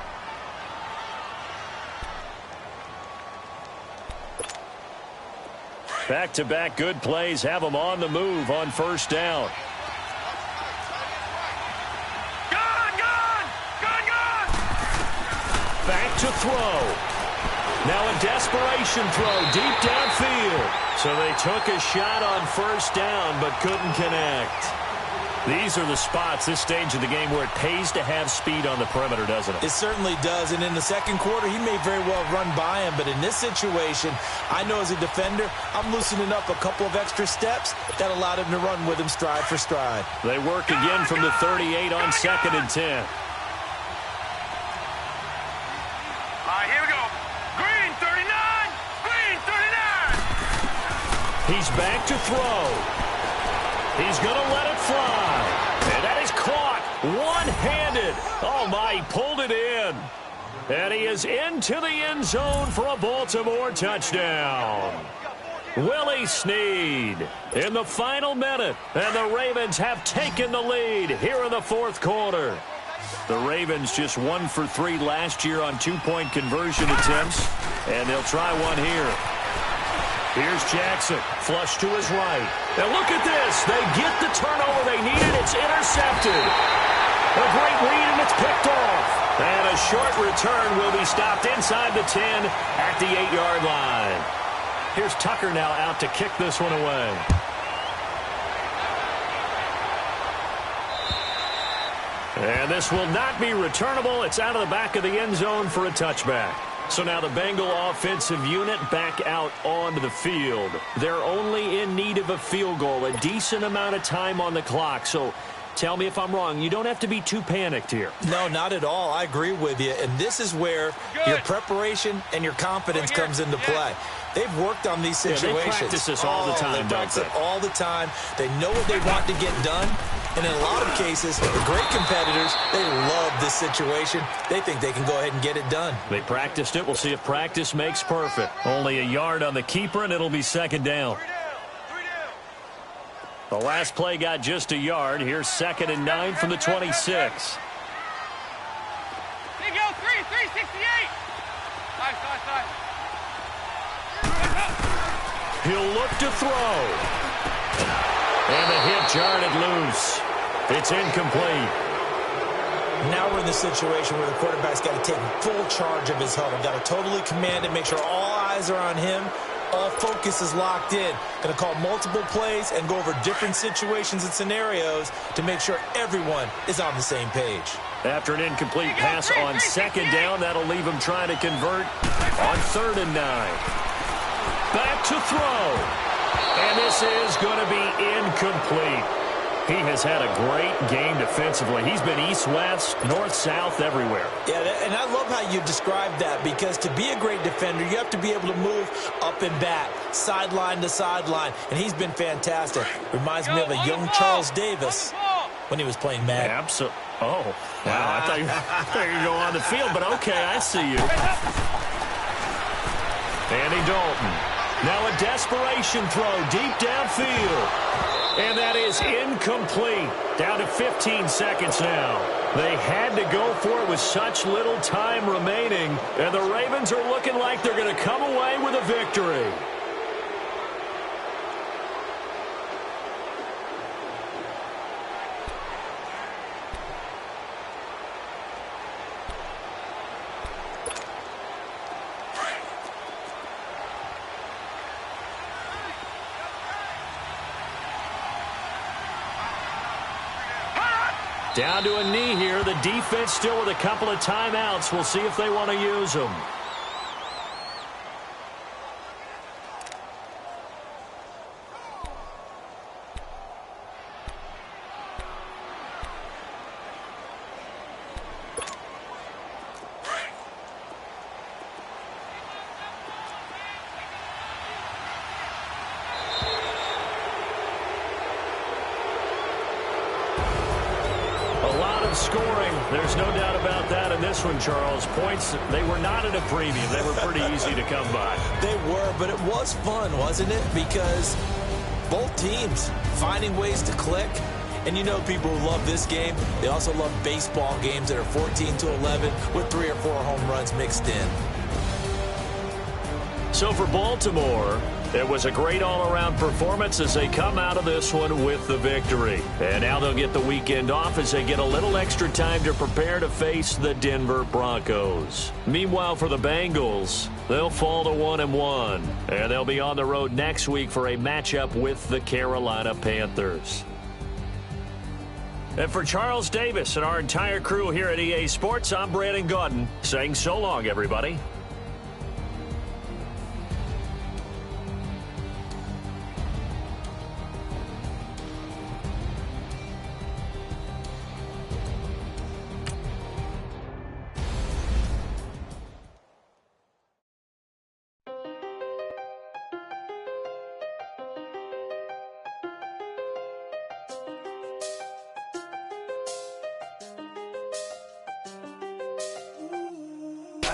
S4: Back-to-back good plays have them on the move on 1st down. Back to throw. Now a desperation throw deep downfield. So they took a shot on 1st down but couldn't connect. These are the spots, this stage of the game, where it pays to have speed on the perimeter, doesn't it?
S5: It certainly does. And in the second quarter, he may very well run by him. But in this situation, I know as a defender, I'm loosening up a couple of extra steps that allowed him to run with him stride for stride.
S4: They work again from the 38 on 2nd and 10.
S6: Here we go. Green 39. Green 39.
S4: He's back to throw. He's going to let it fly. And that is caught one-handed. Oh, my, he pulled it in. And he is into the end zone for a Baltimore touchdown. Willie Snead in the final minute. And the Ravens have taken the lead here in the 4th quarter. The Ravens just 1 for 3 last year on 2-point conversion attempts. And they'll try one here. Here's Jackson, flush to his right. Now look at this. They get the turnover they needed. It's intercepted. A great read, and it's picked off. And a short return will be stopped inside the 10 at the 8-yard line. Here's Tucker now out to kick this one away. And this will not be returnable. It's out of the back of the end zone for a touchback. So now the Bengal offensive unit back out onto the field. They're only in need of a field goal, a decent amount of time on the clock. So tell me if I'm wrong. You don't have to be too panicked here.
S5: No, not at all. I agree with you. And this is where your preparation and your confidence comes into play. They've worked on these situations.
S4: They practice this all the time,
S5: they practice it all the time. They know what they want to get done. And in a lot of cases, the great competitors, they love this situation. They think they can go ahead and get it done.
S4: They practiced it. We'll see if practice makes perfect. Only a yard on the keeper, and it'll be 2nd down. The last play got just a yard. Here's 2nd and 9 from the 26.
S6: There you go, 368. Nice.
S4: He'll look to throw. And the hit jarred it loose. It's incomplete.
S5: Now we're in the situation where the quarterback's got to take full charge of his huddle. Got to totally command it, make sure all eyes are on him. All focus is locked in. Going to call multiple plays and go over different situations and scenarios to make sure everyone is on the same page.
S4: After an incomplete pass on second down, that'll leave him trying to convert on 3rd and 9. Back to throw. And this is going to be incomplete. He has had a great game defensively. He's been east-west, north-south, everywhere. Yeah,
S5: and I love how you describe that, because to be a great defender, you have to be able to move up and back, sideline to sideline, and he's been fantastic. Reminds me of a young Charles Davis when he was playing Madden.
S4: Absolutely. Oh, wow. I thought you were going to go on the field, but okay, I see you. Andy Dalton. Now a desperation throw deep downfield. And that is incomplete. Down to 15 seconds now. They had to go for it with such little time remaining. And the Ravens are looking like they're going to come away with a victory. Down to a knee here. The defense still with a couple of timeouts. We'll see if they want to use them. Scoring, there's no doubt about that in this one, Charles. Points, they were not at a premium. They were pretty easy to come by.
S5: They were, but it was fun, wasn't it? Because both teams finding ways to click. And you know people who love this game, they also love baseball games that are 14-11 with 3 or 4 home runs mixed in.
S4: So for Baltimore, it was a great all-around performance as they come out of this one with the victory. And now they'll get the weekend off as they get a little extra time to prepare to face the Denver Broncos. Meanwhile, for the Bengals, they'll fall to 1-1. And they'll be on the road next week for a matchup with the Carolina Panthers. And for Charles Davis and our entire crew here at EA Sports, I'm Brandon Gaudin saying so long, everybody.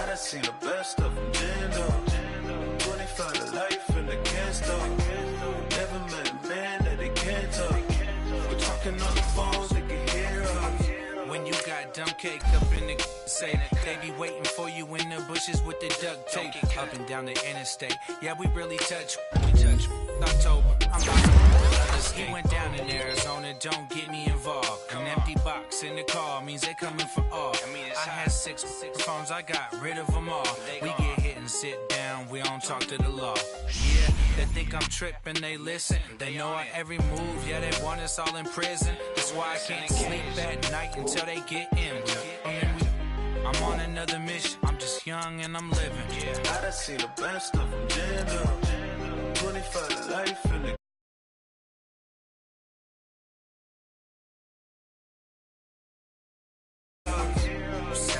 S9: I seen the best of them, Jando. 25 to life and they can't stop. Never met a man that they can't talk. We're talking on the phones, they can hear us.
S10: When you got dumb cake up in the say that they be waiting for you in the bushes with the duct tape up and down the interstate. Yeah, we really touch. October. I'm about to he went down in Arizona, don't get me involved. An empty box in the car means they coming for all. I had 6 phones, I got rid of them all. We get hit and sit down, we don't talk to the law. Yeah, they think I'm tripping, they listen. They know our every move, yeah, they want us all in prison. That's why I can't sleep at night until they get in. I'm on another mission, I'm just young and I'm living.
S9: I done seen the best of them, Jando. 25 to life and they